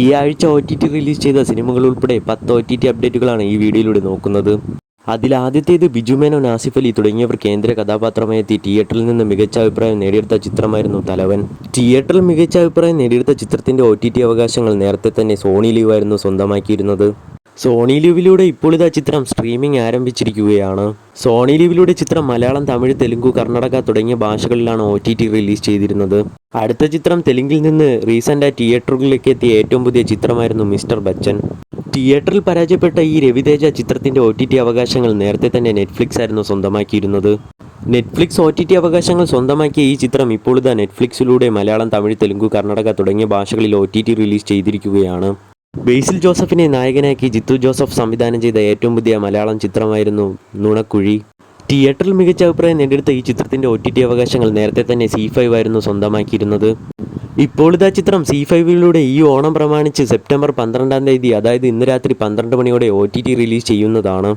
ഈ ആഴ്ച OTT release ചെയ്ത സിനിമകൾ ഉൾപ്പെടെ 10 OTT അപ്ഡേറ്റുകളാണ് ഈ വീഡിയോയിലൂടെ നോക്കുന്നത്. അതിലാദ്യത്തേത് ബിജു മേനോൻ, ആസിഫ് അലി തുടങ്ങിയവർ കേന്ദ്ര കഥാപാത്രമായെത്തി തിയേറ്ററിൽ നിന്ന് മികച്ച അഭിപ്രായം നേടിയെടുത്ത ചിത്രമായിരുന്നു തലവൻ. തിയേറ്ററിൽ മികച്ച അഭിപ്രായം നേടിയെടുത്ത ചിത്രത്തിന്റെ OTT അവകാശങ്ങൾ നേരത്തെ തന്നെ സോണി ലീവ് ആയിരുന്നു സ്വന്തമാക്കിയിരുന്നത്. സോണി ലീവിലൂടെ ഇപ്പോൾ ഇതാ ചിത്രം സ്ട്രീമിംഗ് ആരംഭിച്ചിരിക്കുകയാണ്. സോണി ലീവിലൂടെ ചിത്രം മലയാളം, തമിഴ്, തെലുങ്ക്, കർണാടക തുടങ്ങിയ ഭാഷകളിലാണ് OTT റിലീസ് ചെയ്തിരുന്നത്. അടുത്ത ചിത്രം തെലുങ്കിൽ നിന്ന് റീസെൻ്റായി തിയേറ്ററുകളിലേക്ക് എത്തിയ ഏറ്റവും പുതിയ ചിത്രമായിരുന്നു മിസ്റ്റർ ബച്ചൻ. തിയേറ്ററിൽ പരാജയപ്പെട്ട ഈ രവിതേജ ചിത്രത്തിന്റെ OTT അവകാശങ്ങൾ നേരത്തെ തന്നെ നെറ്റ്ഫ്ലിക്സ് ആയിരുന്നു സ്വന്തമാക്കിയിരുന്നത്. നെറ്റ്ഫ്ലിക്സ് OTT അവകാശങ്ങൾ സ്വന്തമാക്കിയ ഈ ചിത്രം ഇപ്പോൾ ഇതാ നെറ്റ്ഫ്ലിക്സിലൂടെ മലയാളം, തമിഴ്, തെലുങ്ക്, കർണാടക തുടങ്ങിയ ഭാഷകളിൽ OTT റിലീസ് ചെയ്തിരിക്കുകയാണ്. ബേസിൽ ജോസഫിനെ നായകനാക്കി ജിത്തു ജോസഫ് സംവിധാനം ചെയ്ത ഏറ്റവും പുതിയ മലയാളം ചിത്രമായിരുന്നു നുണക്കുഴി. തിയേറ്ററിൽ മികച്ച അഭിപ്രായം നേടിയെടുത്ത ഈ ചിത്രത്തിന്റെ OTT അവകാശങ്ങൾ നേരത്തെ തന്നെ C5 ആയിരുന്നു സ്വന്തമാക്കിയിരുന്നത്. ഇപ്പോൾ ഇതാ ചിത്രം C5ലൂടെ ഈ ഓണം പ്രമാണിച്ച് സെപ്റ്റംബർ 12-ാം തീയതി, അതായത് ഇന്ന് രാത്രി 12 മണിയോടെ OTT റിലീസ് ചെയ്യുന്നതാണ്.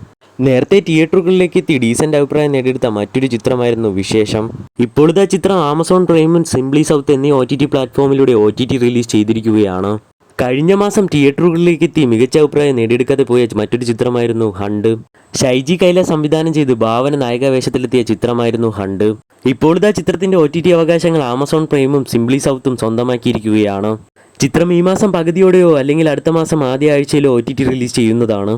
നേരത്തെ തിയേറ്ററുകളിലേക്ക് എത്തി ഡീസന്റ് അഭിപ്രായം നേടിയെടുത്ത മറ്റൊരു ചിത്രമായിരുന്നു വിശേഷം. ഇപ്പോൾ ഇതാ ചിത്രം ആമസോൺ പ്രൈമും സിംപ്ലി സൗത്ത് എന്നീ OTT പ്ലാറ്റ്ഫോമിലൂടെ OTT റിലീസ് ചെയ്തിരിക്കുകയാണ്. കഴിഞ്ഞ മാസം തിയേറ്ററുകളിലേക്ക് എത്തി മികച്ച അഭിപ്രായം നേടിയെടുക്കാതെ പോയ മറ്റൊരു ചിത്രമായിരുന്നു ഹണ്ട്. ഷൈജി കൈലാസ് സംവിധാനം ചെയ്ത് ഭാവന നായികാവേഷത്തിലെത്തിയ ചിത്രമായിരുന്നു ഹണ്ട്. ഇപ്പോൾ ഇതാ ചിത്രത്തിന്റെ OTT അവകാശങ്ങൾ ആമസോൺ പ്രൈമും സിംപ്ലി സൗത്തും സ്വന്തമാക്കിയിരിക്കുകയാണ്. ചിത്രം ഈ മാസം പകുതിയോടെയോ അല്ലെങ്കിൽ അടുത്ത മാസം ആദ്യ ആഴ്ചയിലോ OTT റിലീസ് ചെയ്യുന്നതാണ്.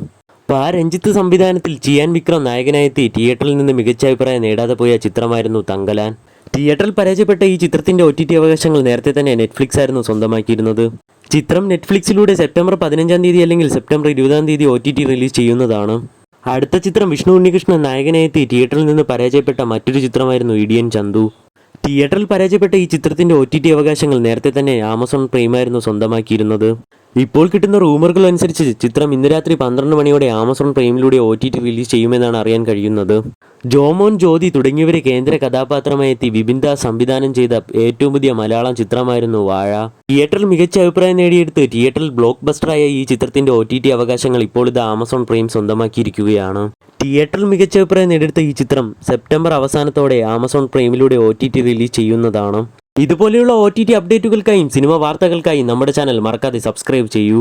രഞ്ജിത്ത് സംവിധാനത്തിൽ ചിയാൻ വിക്രം നായകനായെത്തി തിയേറ്ററിൽ നിന്ന് മികച്ച അഭിപ്രായം നേടാതെ പോയ ചിത്രമായിരുന്നു തങ്കലാൻ. തിയേറ്ററിൽ പരാജയപ്പെട്ട ഈ ചിത്രത്തിന്റെ OTT അവകാശങ്ങൾ നേരത്തെ തന്നെ നെറ്റ്ഫ്ലിക്സ് ആയിരുന്നു സ്വന്തമാക്കിയിരുന്നത്. ചിത്രം നെറ്റ്ഫ്ലിക്സിലൂടെ സെപ്റ്റംബർ 15-ാം തീയതി അല്ലെങ്കിൽ സെപ്റ്റംബർ 20-ാം തീയതി OTT റിലീസ് ചെയ്യുന്നതാണ്. അടുത്ത ചിത്രം വിഷ്ണു ഉണ്ണികൃഷ്ണൻ നായകനായെത്തി തിയേറ്ററിൽ നിന്ന് പരാജയപ്പെട്ട മറ്റൊരു ചിത്രമായിരുന്നു ഇടിയൻ ചന്തു. തിയേറ്ററിൽ പരാജയപ്പെട്ട ഈ ചിത്രത്തിന്റെ OTT അവകാശങ്ങൾ നേരത്തെ തന്നെ ആമസോൺ പ്രൈമായിരുന്നു സ്വന്തമാക്കിയിരുന്നത്. ഇപ്പോൾ കിട്ടുന്ന റൂമറുകൾ അനുസരിച്ച് ചിത്രം ഇന്ന് രാത്രി 12 മണിയോടെ ആമസോൺ പ്രൈമിലൂടെ OTT റിലീസ് ചെയ്യുമെന്നാണ് അറിയാൻ കഴിയുന്നത്. ജോമോൻ, ജ്യോതി തുടങ്ങിയവരെ കേന്ദ്ര കഥാപാത്രമായെത്തി വിപിൻ ദാസ് സംവിധാനം ചെയ്ത ഏറ്റവും പുതിയ മലയാളം ചിത്രമായിരുന്നു വാഴ. തിയേറ്ററിൽ മികച്ച അഭിപ്രായം നേടിയെടുത്ത് തിയേറ്ററിൽ ബ്ലോക്ക് ബസ്റ്ററായ ഈ ചിത്രത്തിന്റെ OTT അവകാശങ്ങൾ ഇപ്പോൾ ഇത് ആമസോൺ പ്രൈം സ്വന്തമാക്കിയിരിക്കുകയാണ്. തിയേറ്ററിൽ മികച്ച അഭിപ്രായം നേടിയെടുത്ത ഈ ചിത്രം സെപ്റ്റംബർ അവസാനത്തോടെ ആമസോൺ പ്രൈമിലൂടെ OTT റിലീസ് ചെയ്യുന്നതാണ്. ഇതുപോലെയുള്ള OTT അപ്ഡേറ്റുകൾക്കായും സിനിമ വാർത്തകൾക്കായും നമ്മുടെ ചാനൽ മറക്കാതെ സബ്സ്ക്രൈബ് ചെയ്യൂ.